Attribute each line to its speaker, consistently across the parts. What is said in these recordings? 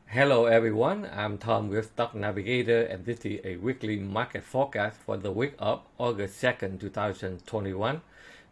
Speaker 1: Hello everyone, I'm Tom with Stock Navigator and this is a weekly market forecast for the week of August 2nd, 2021.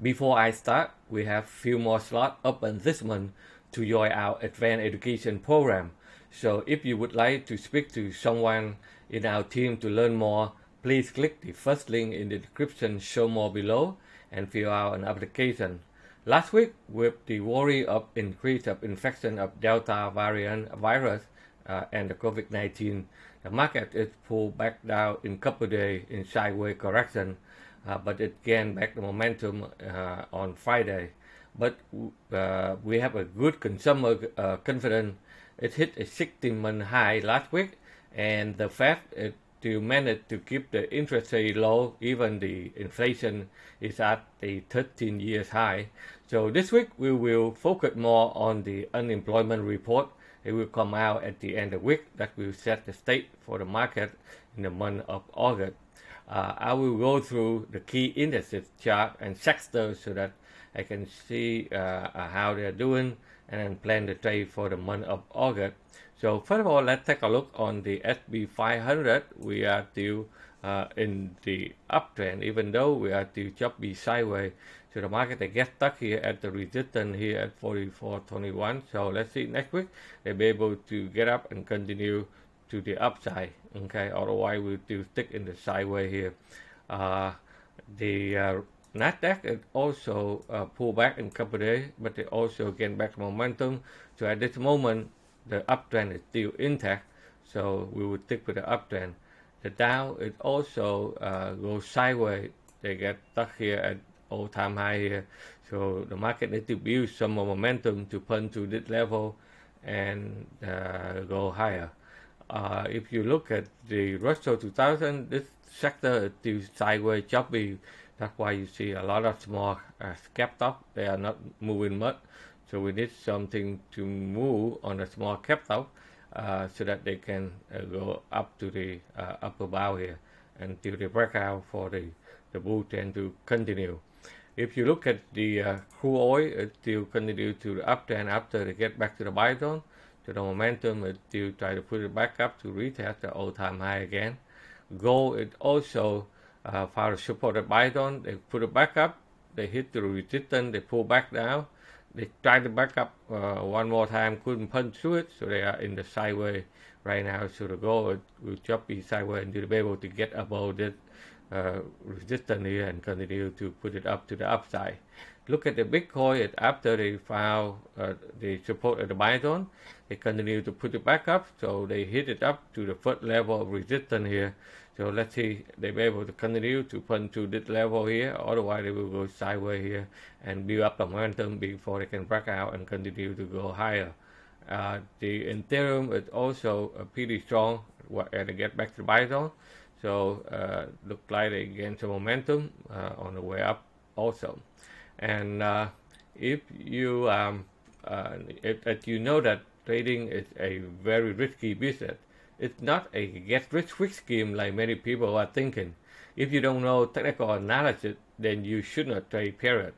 Speaker 1: Before I start, we have few more slots open this month to join our advanced education program. So if you would like to speak to someone in our team to learn more, please click the first link in the description show more below and fill out an application. Last week, with the worry of increase of infection of Delta variant virus, and the COVID-19, the market is pulled back down in couple days in sideways correction, but it gained back the momentum on Friday. But we have a good consumer confidence. It hit a 16-month high last week, and the Fed still managed to keep the interest rate low. Even the inflation is at a 13 years high. So this week we will focus more on the unemployment report. It will come out at the end of the week. That will set the state for the market in the month of August. I will go through the key indices chart and sectors so that I can see how they're doing and plan the trade for the month of August. So first of all, let's take a look on the S&P 500. We are still in the uptrend, even though we are still choppy sideways. So the market they get stuck here at the resistance here at 44.21. So let's see next week they'll be able to get up and continue to the upside. Okay, otherwise we'll still stick in the sideways here. The Nasdaq it also pulled back in a couple of days, but it also gained back momentum. So at this moment, the uptrend is still intact. So we will stick with the uptrend. The Dow it also goes sideways. They get stuck here at all-time high here. So the market needs to build some more momentum to punch to this level and go higher. If you look at the Russell 2000, this sector is still sideways choppy. That's why you see a lot of small cap top. They are not moving much. So we need something to move on the small cap top so that they can go up to the upper bow here until they break out for the bull trend to continue. If you look at the crude oil, it still continue to the uptrend after they get back to the buy zone. So the momentum is still try to put it back up to retest the all-time high again. Gold it also found a supported buy zone. They put it back up. They hit the resistance. They pull back down. They tried to back up one more time, couldn't punch through it, so they are in the sideways right now. So the gold will choppy sideways and be able to get above this resistance here and continue to put it up to the upside. Look at the Bitcoin. After they found the support at the buy zone, they continue to put it back up. So they hit it up to the first level of resistance here. So let's see they be able to continue to punch to this level here. Otherwise, they will go sideways here and build up the momentum before they can break out and continue to go higher. The Ethereum is also pretty strong as they get back to the buy zone. So look like they gain some momentum on the way up also. And if you if you know that trading is a very risky business, it's not a get-rich-quick scheme like many people are thinking. If you don't know technical analysis, then you should not trade, period.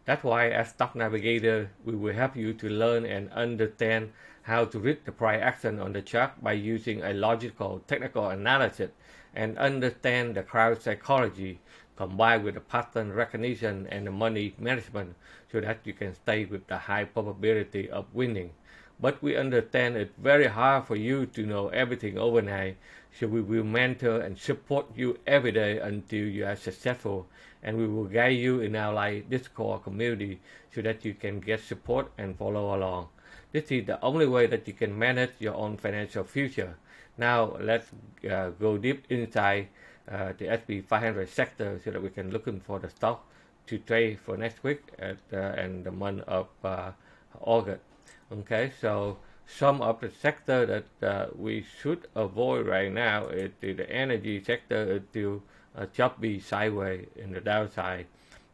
Speaker 1: That's why as Stock Navigator, we will help you to learn and understand how to read the price action on the chart by using a logical technical analysis and understand the crowd psychology combined with the pattern recognition and the money management so that you can stay with the high probability of winning. But we understand it's very hard for you to know everything overnight, so we will mentor and support you every day until you are successful, and we will guide you in our live Discord community so that you can get support and follow along. This is the only way that you can manage your own financial future. Now let's go deep inside the S&P 500 sector so that we can look for the stock to trade for next week and the month of August. Okay, so some of the sector that we should avoid right now is the energy sector is still choppy sideways in the downside.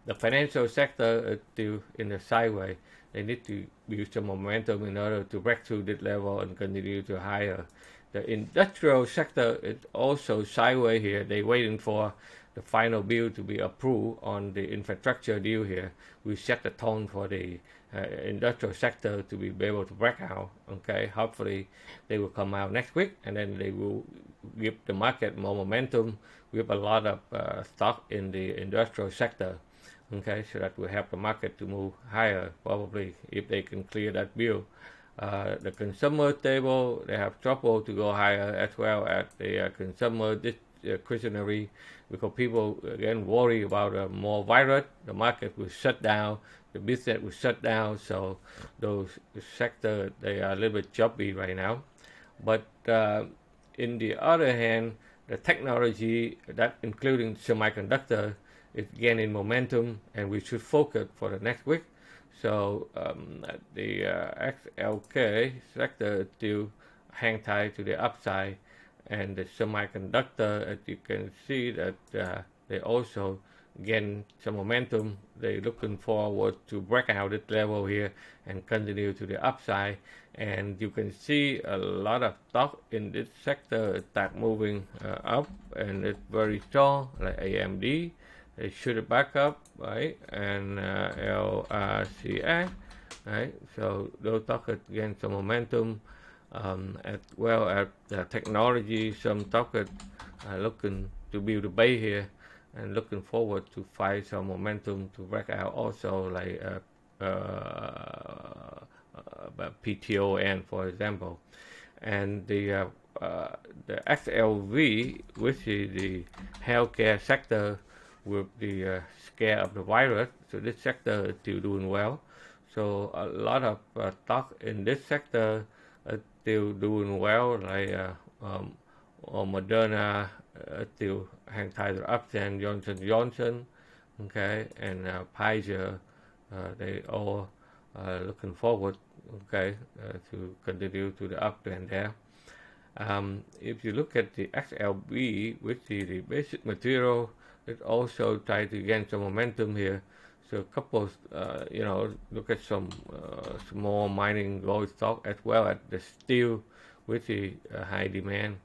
Speaker 1: The financial sector is still in the sideways. They need to build some momentum in order to break through this level and continue to higher. The industrial sector is also sideways here. They're waiting for the final bill to be approved on the infrastructure deal here, we set the tone for the industrial sector to be able to break out. Okay, hopefully they will come out next week, and then they will give the market more momentum with a lot of stock in the industrial sector. Okay, so that will help the market to move higher, probably, if they can clear that bill. The consumer table, they have trouble to go higher, as well as the consumer discretionary, because people again worry about more virus. The market will shut down, the business will shut down, so those sectors, they are a little bit choppy right now. But in the other hand, the technology, that including semiconductor, is gaining momentum, and we should focus for the next week. So the XLK sector still hang tight to the upside, and the semiconductor, as you can see, that they also gain some momentum. They're looking forward to break out this level here and continue to the upside. And you can see a lot of stock in this sector start moving up, and it's very strong, like AMD. They shoot it back up, right? And LRCX, right? So those stocks gain some momentum, as well as the technology. Some stocks are looking to build a base here, and looking forward to find some momentum to break out also, like PTON, for example. And the XLV, which is the healthcare sector, with the scare of the virus, so this sector is still doing well. So a lot of stock in this sector are still doing well, like Moderna still hang tight to uptrend, Johnson Johnson, okay, and Pfizer, they all looking forward, okay, to continue to the uptrend there. If you look at the XLB, which is the basic material, it also try to gain some momentum here. So a couple, look at some small mining gold stock, as well as the steel, which is high demand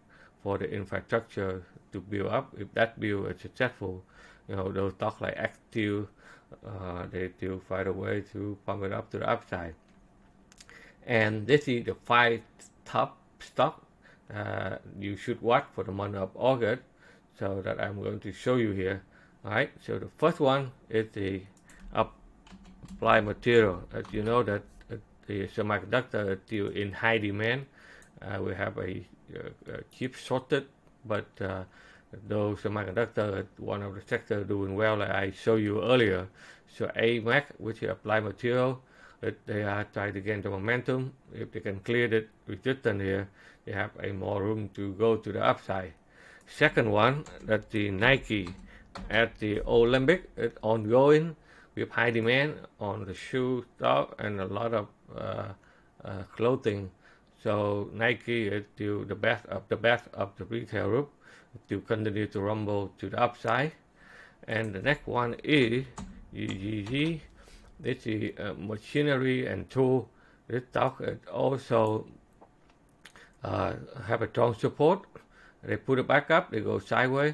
Speaker 1: for the infrastructure to build up. If that build is successful, those stocks like X-Steel, they still find a way to pump it up to the upside. And this is the 5 top stock you should watch for the month of August, so that I'm going to show you here. All right, so the first one is the applied material. As you know that the semiconductor is still in high demand. We have a chip shortage, but those semiconductor is one of the sectors doing well, like I showed you earlier. So AMAC, which is applied material, they are trying to gain the momentum. If they can clear the resistance here, they have a more room to go to the upside. Second one, that's the Nike. At the Olympic, it's ongoing with high demand on the shoe stock and a lot of clothing. So Nike is still the best of the retail group, to continue to rumble to the upside. And the next one is GGG. This is machinery and tool. This stock also have a strong support. They put it back up, they go sideways.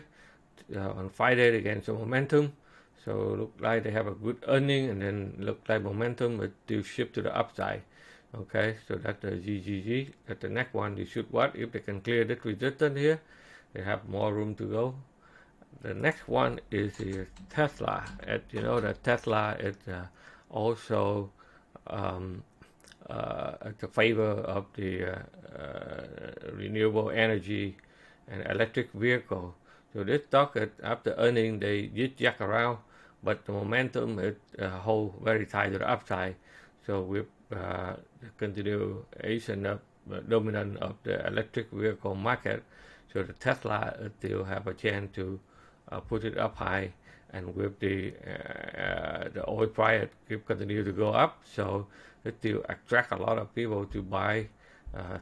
Speaker 1: On Friday they gain some momentum, so look like they have a good earning, and then look like momentum but still shift to the upside. Okay, so that's the GGG. That's the next one you should watch. If they can clear this resistance here, they have more room to go. The next one is the Tesla. As you know, that Tesla is also at the favor of the renewable energy and electric vehicle. So this stock, after earning, they did jack around, but the momentum is hold very tight to the upside. So with the continuation of dominance of the electric vehicle market, so the Tesla still have a chance to put it up high, and with the oil price continue to go up, so it still attract a lot of people to buy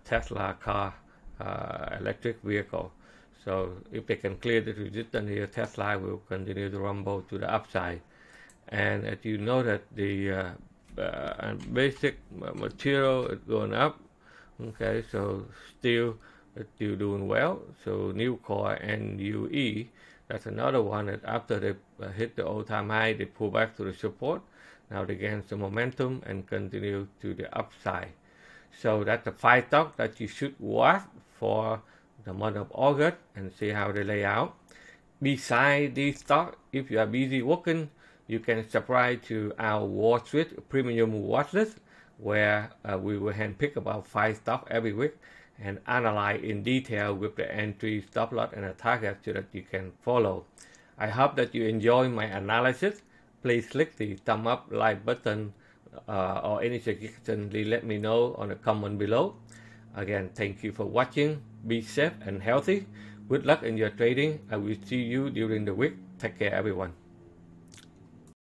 Speaker 1: Tesla car, electric vehicle. So if they can clear the resistance here, Tesla will continue to rumble to the upside. And as you know that the basic material is going up, okay, so steel is still doing well. So Nucor and UE, That's another one that after they hit the all-time high, they pull back to the support. Now they gain some momentum and continue to the upside. So that's the 5 stocks that you should watch for the month of August and see how they lay out. Besides these stocks, if you are busy working, you can subscribe to our Watchlist premium watchlist, where we will handpick about 5 stocks every week and analyze in detail with the entry, stop loss, and a target so that you can follow. I hope that you enjoy my analysis. Please click the thumb up, like button, or any suggestion, please let me know on the comment below. Again, thank you for watching. Be safe and healthy. Good luck in your trading. I will see you during the week. Take care, everyone.